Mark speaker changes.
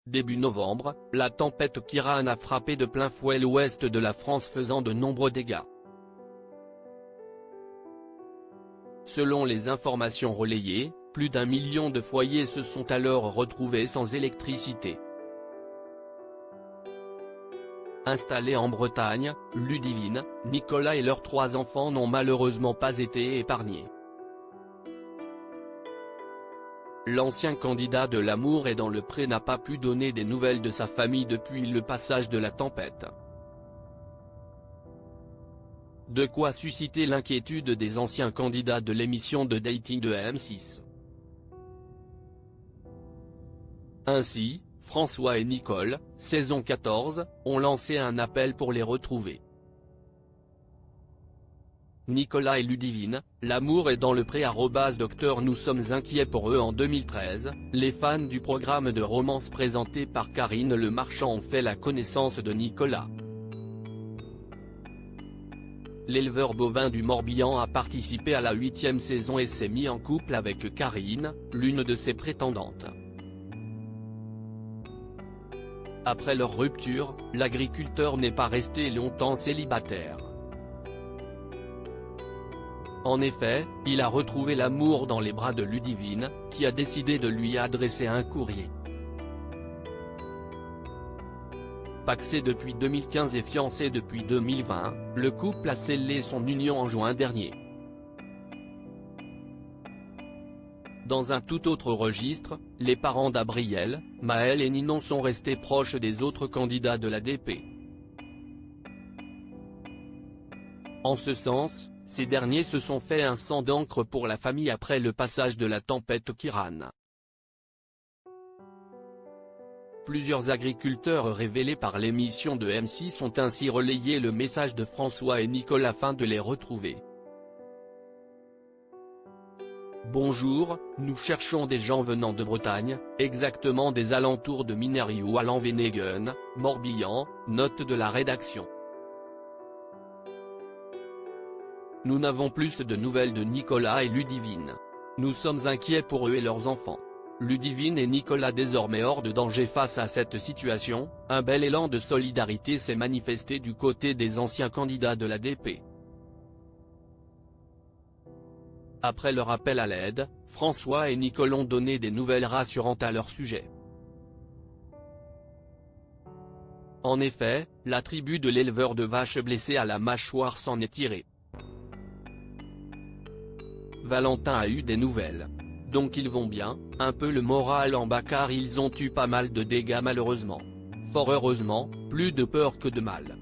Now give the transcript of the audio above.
Speaker 1: Début novembre, la tempête Kiran a frappé de plein fouet l'ouest de la France faisant de nombreux dégâts. Selon les informations relayées, plus d'1 million de foyers se sont alors retrouvés sans électricité. Installés en Bretagne, Ludivine, Nicolas et leurs 3 enfants n'ont malheureusement pas été épargnés. L'ancien candidat de l'Amour est dans le Pré n'a pas pu donner des nouvelles de sa famille depuis le passage de la tempête. De quoi susciter l'inquiétude des anciens candidats de l'émission de dating de M6. Ainsi, François et Nicole, saison 14, ont lancé un appel pour les retrouver. Nicolas et Ludivine, l'amour est dans le pré @docteur nous sommes inquiets pour eux. En 2013, les fans du programme de romance présenté par Karine Le Marchand ont fait la connaissance de Nicolas. L'éleveur bovin du Morbihan a participé à la 8e saison et s'est mis en couple avec Karine, l'une de ses prétendantes. Après leur rupture, l'agriculteur n'est pas resté longtemps célibataire. En effet, il a retrouvé l'amour dans les bras de Ludivine, qui a décidé de lui adresser un courrier. Pacsé depuis 2015 et fiancé depuis 2020, le couple a scellé son union en juin dernier. Dans un tout autre registre, les parents d'Abriel, Maël et Ninon sont restés proches des autres candidats de l'ADP. En ce sens, ces derniers se sont fait un sang d'encre pour la famille après le passage de la tempête Kiran. Plusieurs agriculteurs révélés par l'émission de M6 ont ainsi relayé le message de François et Nicole afin de les retrouver. Bonjour, nous cherchons des gens venant de Bretagne, exactement des alentours de Minériou à Lanvenegen, Morbihan, note de la rédaction. Nous n'avons plus de nouvelles de Nicolas et Ludivine. Nous sommes inquiets pour eux et leurs enfants. Ludivine et Nicolas désormais hors de danger face à cette situation, un bel élan de solidarité s'est manifesté du côté des anciens candidats de l'ADP. Après leur appel à l'aide, François et Nicole ont donné des nouvelles rassurantes à leur sujet. En effet, la tribu de l'éleveur de vaches blessé à la mâchoire s'en est tirée. Valentin a eu des nouvelles. Donc ils vont bien, un peu le moral en bas car ils ont eu pas mal de dégâts malheureusement. Fort heureusement, plus de peur que de mal.